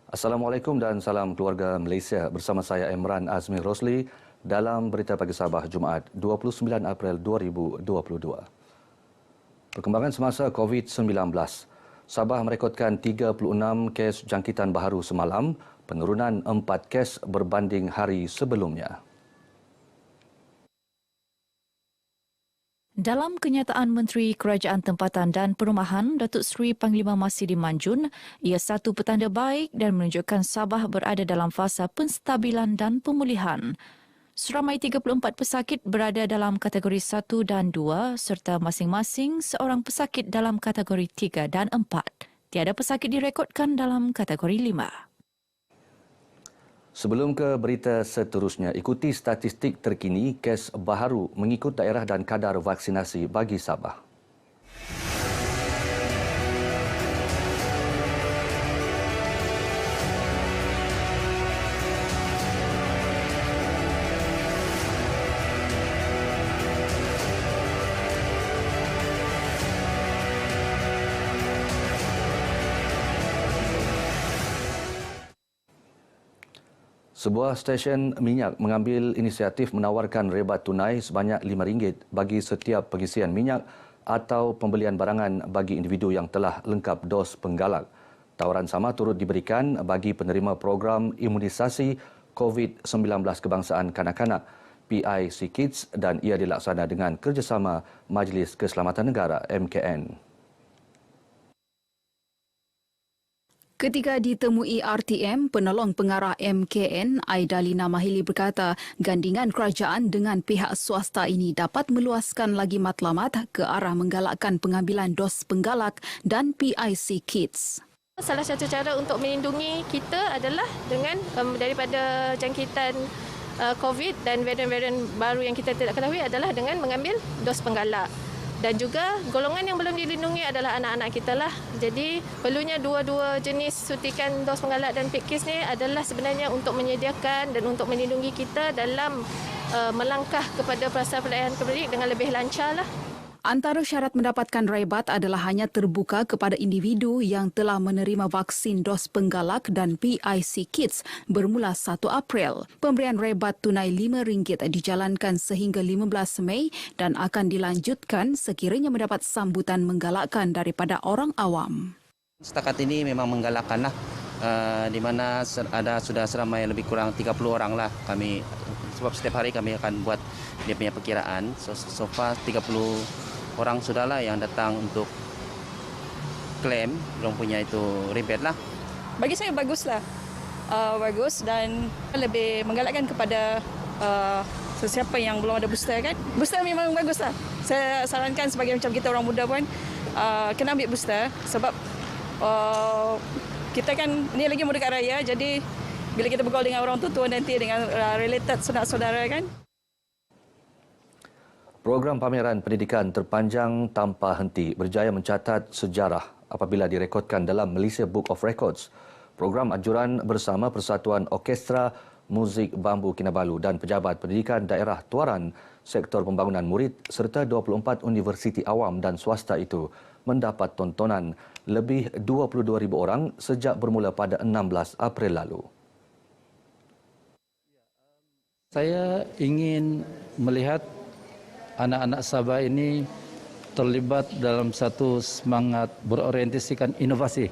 Assalamualaikum dan salam keluarga Malaysia. Bersama saya Imran Azmi Rosli dalam Berita Pagi Sabah Jumaat 29 April 2022. Perkembangan semasa COVID-19. Sabah merekodkan 36 kes jangkitan baharu semalam, penurunan 4 kes berbanding hari sebelumnya. Dalam kenyataan Menteri Kerajaan Tempatan dan Perumahan, Datuk Seri Panglima Masidi Manjun, ia satu petanda baik dan menunjukkan Sabah berada dalam fasa penstabilan dan pemulihan. Seramai 34 pesakit berada dalam kategori 1 dan 2 serta masing-masing seorang pesakit dalam kategori 3 dan 4. Tiada pesakit direkodkan dalam kategori 5. Sebelum ke berita seterusnya, ikuti statistik terkini kes baharu mengikut daerah dan kadar vaksinasi bagi Sabah. Sebuah stesen minyak mengambil inisiatif menawarkan rebat tunai sebanyak RM5 bagi setiap pengisian minyak atau pembelian barangan bagi individu yang telah lengkap dos penggalak. Tawaran sama turut diberikan bagi penerima program imunisasi COVID-19 kebangsaan kanak-kanak PIC Kids dan ia dilaksana dengan kerjasama Majlis Keselamatan Negara MKN. Ketika ditemui RTM, penolong pengarah MKN Aidalina Mahili berkata gandingan kerajaan dengan pihak swasta ini dapat meluaskan lagi matlamat ke arah menggalakkan pengambilan dos penggalak dan PIC Kids. Salah satu cara untuk melindungi kita adalah dengan daripada jangkitan COVID dan varian-varian baru yang kita tidak ketahui adalah dengan mengambil dos penggalak. Dan juga golongan yang belum dilindungi adalah anak-anak kita lah. Jadi perlunya dua-dua jenis suntikan dos penggalak dan PIC ni adalah sebenarnya untuk menyediakan dan untuk melindungi kita dalam melangkah kepada prasas pelayanan publik dengan lebih lancar lah. Antara syarat mendapatkan rebat adalah hanya terbuka kepada individu yang telah menerima vaksin dos penggalak dan PIC Kids bermula 1 April. Pemberian rebat tunai RM5 dijalankan sehingga 15 Mei dan akan dilanjutkan sekiranya mendapat sambutan menggalakkan daripada orang awam. Setakat ini memang menggalakkanlah di mana sudah seramai lebih kurang 30 orang lah kami, sebab setiap hari kami akan buat dia punya perkiraan. So far 30 orang sudahlah yang datang untuk klaim belum punya itu rebate lah. Bagi saya baguslah. Bagus dan lebih menggalakkan kepada sesiapa yang belum ada booster kan. Booster memang baguslah. Saya sarankan sebagai macam kita orang muda pun kena ambil booster sebab kita kan ni lagi mau dekat raya, jadi bila kita bergaul dengan orang tua nanti dengan related saudara-saudara kan. Program pameran pendidikan terpanjang tanpa henti berjaya mencatat sejarah apabila direkodkan dalam Malaysia Book of Records. Program anjuran bersama Persatuan Orkestra Muzik Bambu Kinabalu dan Pejabat Pendidikan Daerah Tuaran Sektor Pembangunan Murid serta 24 universiti awam dan swasta itu mendapat tontonan lebih 22,000 orang sejak bermula pada 16 April lalu. Saya ingin melihat anak-anak Sabah ini terlibat dalam satu semangat berorientasikan inovasi.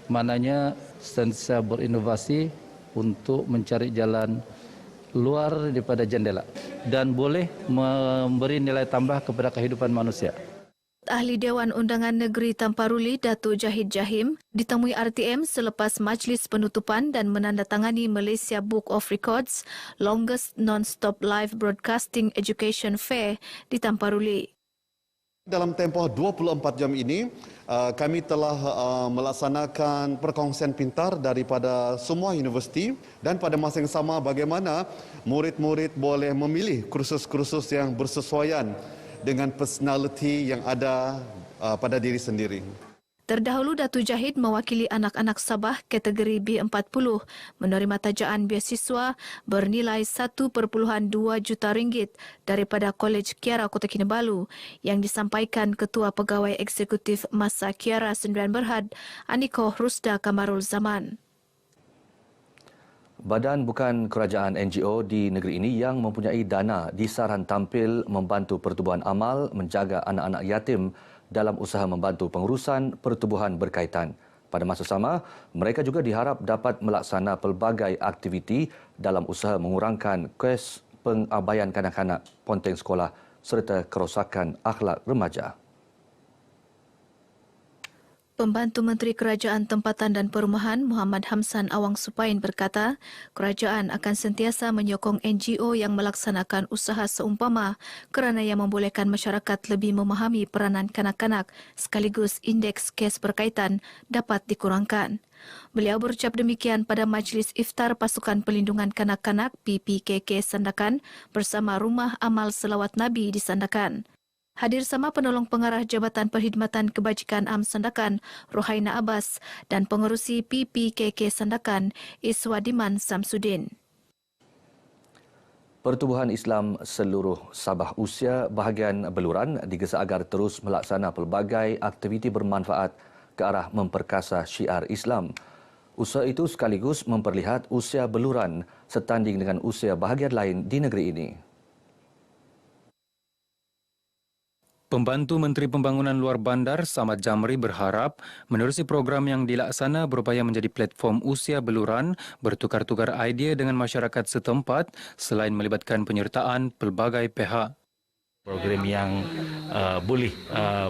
Maknanya sentiasa berinovasi untuk mencari jalan luar daripada jendela dan boleh memberi nilai tambah kepada kehidupan manusia. Ahli Dewan Undangan Negeri Tamparuli, Datuk Jahid Jahim, ditemui RTM selepas majlis penutupan dan menandatangani Malaysia Book of Records Longest Non-Stop Live Broadcasting Education Fair di Tamparuli. Dalam tempoh 24 jam ini, kami telah melaksanakan perkongsian pintar daripada semua universiti dan pada masa yang sama bagaimana murid-murid boleh memilih kursus-kursus yang bersesuaian dengan personaliti yang ada pada diri sendiri. Terdahulu Datuk Jahid mewakili anak-anak Sabah kategori B40 menerima tajaan beasiswa bernilai RM1.2 juta daripada Kolej Kiara Kota Kinabalu yang disampaikan Ketua Pegawai Eksekutif Masa Kiara Sendirian Berhad, Aniko Rusda Kamarul Zaman. Badan bukan kerajaan NGO di negeri ini yang mempunyai dana disaran tampil membantu pertubuhan amal menjaga anak-anak yatim dalam usaha membantu pengurusan pertubuhan berkaitan. Pada masa sama, mereka juga diharap dapat melaksana pelbagai aktiviti dalam usaha mengurangkan kes pengabaian kanak-kanak, ponteng sekolah serta kerosakan akhlak remaja. Pembantu Menteri Kerajaan Tempatan dan Perumahan Muhammad Hamsan Awang Supain berkata, kerajaan akan sentiasa menyokong NGO yang melaksanakan usaha seumpama kerana ia membolehkan masyarakat lebih memahami peranan kanak-kanak sekaligus indeks kes berkaitan dapat dikurangkan. Beliau berucap demikian pada Majlis Iftar Pasukan Pelindungan Kanak-kanak PPKK Sandakan bersama Rumah Amal Selawat Nabi di Sandakan. Hadir sama penolong pengarah Jabatan Perkhidmatan Kebajikan Am Sandakan, Rohaina Abbas dan pengerusi PPKK Sandakan, Iswadiman Samsudin. Pertubuhan Islam seluruh Sabah Usia bahagian Beluran digesa agar terus melaksana pelbagai aktiviti bermanfaat ke arah memperkasa syiar Islam. Usaha itu sekaligus memperlihat usia Beluran setanding dengan usia bahagian lain di negeri ini. Pembantu Menteri Pembangunan Luar Bandar Samad Jamri berharap menerusi program yang dilaksana berupaya menjadi platform usia Beluran bertukar-tukar idea dengan masyarakat setempat selain melibatkan penyertaan pelbagai pihak. Program yang boleh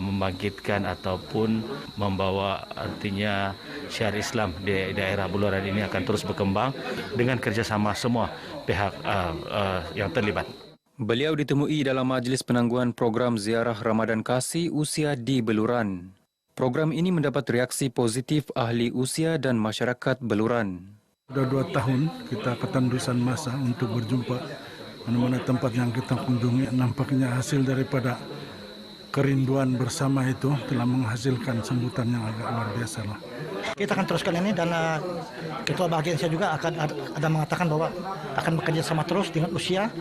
membangkitkan ataupun membawa artinya syiar Islam di daerah Beluran ini akan terus berkembang dengan kerjasama semua pihak yang terlibat. Beliau ditemui dalam majlis penangguhan program Ziarah Ramadan Kasih Usia di Beluran. Program ini mendapat reaksi positif ahli usia dan masyarakat Beluran. Sudah 2 tahun kita ketandusan masa untuk berjumpa mana-mana tempat yang kita kunjungi. Nampaknya hasil daripada kerinduan bersama itu telah menghasilkan sambutan yang agak luar biasa lah. Kita akan teruskan ini dan Ketua Bahagian saya juga akan ada mengatakan bahwa akan bekerja sama terus dengan usia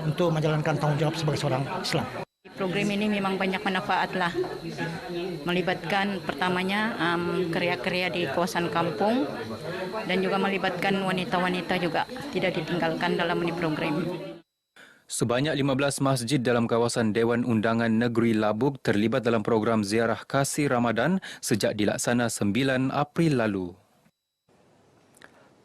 untuk menjalankan tanggung jawab sebagai seorang Islam. Program ini memang banyak manfaat lah. Melibatkan pertamanya karya-karya di kawasan kampung dan juga melibatkan wanita-wanita juga tidak ditinggalkan dalam ini program. Sebanyak 15 masjid dalam kawasan Dewan Undangan Negeri Labuk terlibat dalam program Ziarah Kasih Ramadan sejak dilaksana 9 April lalu.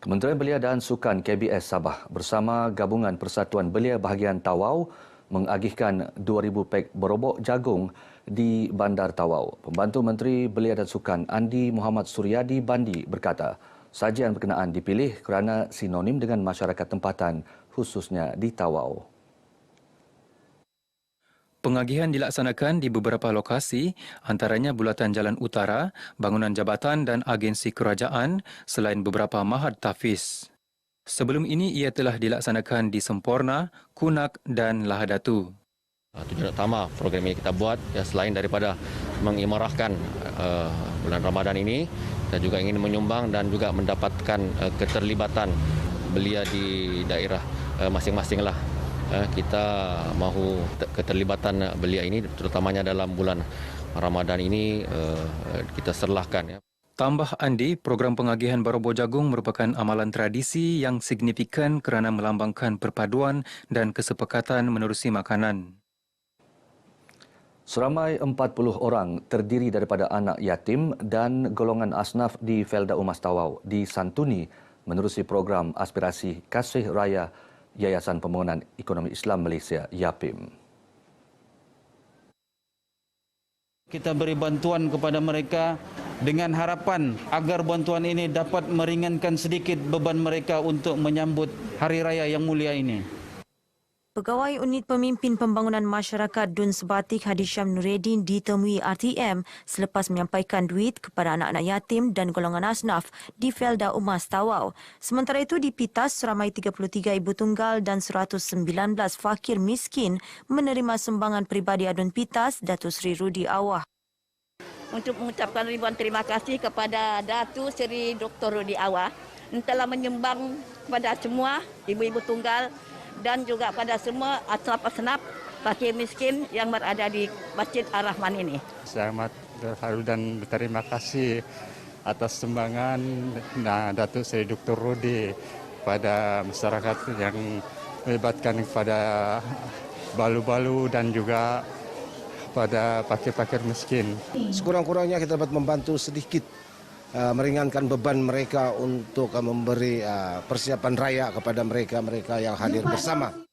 Kementerian Belia dan Sukan KBS Sabah bersama Gabungan Persatuan Belia Bahagian Tawau mengagihkan 2,000 pek berobok jagung di Bandar Tawau. Pembantu Menteri Belia dan Sukan Andi Muhammad Suryadi Bandi berkata, sajian berkenaan dipilih kerana sinonim dengan masyarakat tempatan khususnya di Tawau. Pengagihan dilaksanakan di beberapa lokasi, antaranya Bulatan Jalan Utara, bangunan jabatan dan agensi kerajaan selain beberapa mahat tahfiz. Sebelum ini ia telah dilaksanakan di Semporna, Kunak dan Lahadatu. Tujuan utama program ini kita buat ya, selain daripada mengimarahkan bulan Ramadan ini, kita juga ingin menyumbang dan juga mendapatkan keterlibatan belia di daerah masing-masing lah. Kita mahu keterlibatan belia ini terutamanya dalam bulan Ramadan ini kita serlahkan ya. Tambah Andi, program pengagihan barobo jagung merupakan amalan tradisi yang signifikan kerana melambangkan perpaduan dan kesepakatan menerusi makanan. Seramai 40 orang terdiri daripada anak yatim dan golongan asnaf di Felda Umas Tawau disantuni menerusi program aspirasi Kasih Raya Yayasan Pembangunan Ekonomi Islam Malaysia YAPIM. Kita beri bantuan kepada mereka dengan harapan agar bantuan ini dapat meringankan sedikit beban mereka untuk menyambut Hari Raya yang mulia ini. Pegawai Unit Pemimpin Pembangunan Masyarakat Dun Sebatik Hadi Syam Nureddin ditemui RTM selepas menyampaikan duit kepada anak-anak yatim dan golongan asnaf di Felda Umas Tawau. Sementara itu di Pitas, seramai 33 ibu tunggal dan 119 fakir miskin menerima sumbangan peribadi Adun Pitas, Datuk Seri Rudi Awah. Untuk mengucapkan ribuan terima kasih kepada Datuk Seri Dr. Rudi Awah yang telah menyumbang kepada semua ibu-ibu tunggal dan juga pada semua asnaf-asnaf fakir miskin yang berada di Masjid Ar-Rahman ini. Saya amat terharu dan berterima kasih atas sumbangan Datuk Seri Dr. Rudi kepada masyarakat yang melibatkan kepada balu-balu dan juga pada fakir-fakir miskin. Sekurang-kurangnya kita dapat membantu sedikit meringankan beban mereka untuk memberi persiapan raya kepada mereka-mereka yang hadir bersama.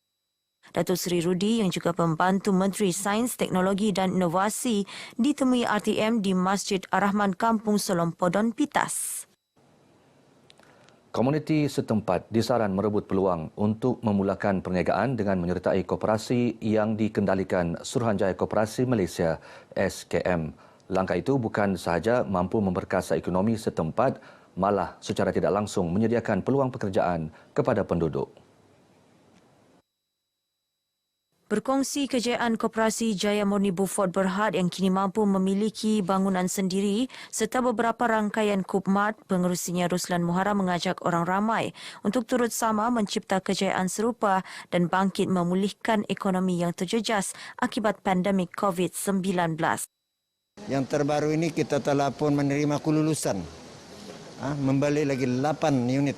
Datuk Seri Rudi yang juga pembantu Menteri Sains, Teknologi dan Inovasi ditemui RTM di Masjid Ar-Rahman Kampung Solompodon, Pitas. Komuniti setempat disaran merebut peluang untuk memulakan perniagaan dengan menyertai koperasi yang dikendalikan Suruhanjaya Koperasi Malaysia SKM. Langkah itu bukan sahaja mampu memperkasa ekonomi setempat, malah secara tidak langsung menyediakan peluang pekerjaan kepada penduduk. Berkongsi kejayaan Koperasi Jaya Murni Beaufort Berhad yang kini mampu memiliki bangunan sendiri serta beberapa rangkaian Kupmat, pengerusinya Ruslan Muhara mengajak orang ramai untuk turut sama mencipta kejayaan serupa dan bangkit memulihkan ekonomi yang terjejas akibat pandemik COVID-19. Yang terbaru ini kita telah pun menerima kelulusan. Membeli lagi 8 unit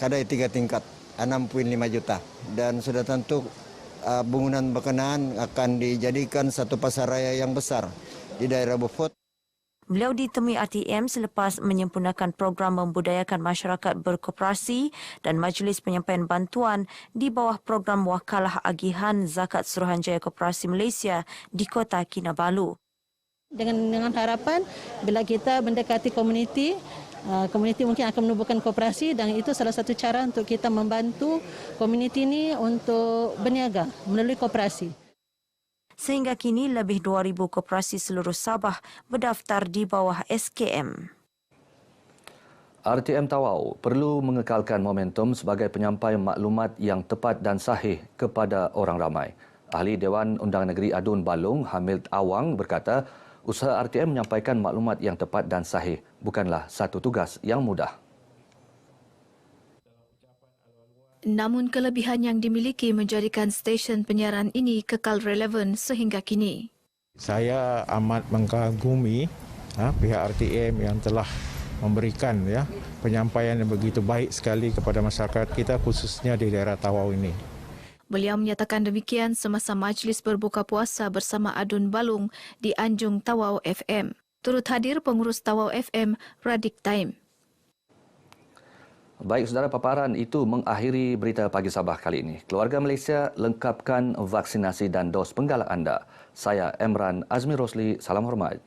kadai 3 tingkat, 6.5 juta. Dan sudah tentu bangunan berkenaan akan dijadikan satu pasaraya yang besar di daerah Beaufort. Beliau ditemui RTM selepas menyempurnakan program membudayakan masyarakat berkoperasi dan majlis penyampaian bantuan di bawah program Wakalah Agihan Zakat Suruhanjaya Koperasi Malaysia di Kota Kinabalu. Dengan harapan bila kita mendekati komuniti mungkin akan menubuhkan koperasi dan itu salah satu cara untuk kita membantu komuniti ini untuk berniaga melalui koperasi. Sehingga kini lebih 2,000 koperasi seluruh Sabah berdaftar di bawah SKM. RTM Tawau perlu mengekalkan momentum sebagai penyampai maklumat yang tepat dan sahih kepada orang ramai. Ahli Dewan Undangan Negeri Adun Balung, Hamid Awang berkata, usaha RTM menyampaikan maklumat yang tepat dan sahih bukanlah satu tugas yang mudah. Namun kelebihan yang dimiliki menjadikan stesen penyiaran ini kekal relevan sehingga kini. Saya amat mengagumi pihak RTM yang telah memberikan penyampaian yang begitu baik sekali kepada masyarakat kita khususnya di daerah Tawau ini. Beliau menyatakan demikian semasa majlis berbuka puasa bersama Adun Balung di Anjung Tawau FM. Turut hadir pengurus Tawau FM, Radik Taim. Baik, saudara, paparan itu mengakhiri berita Pagi Sabah kali ini. Keluarga Malaysia, lengkapkan vaksinasi dan dos penggalak anda. Saya Emran Azmi Rosli, salam hormat.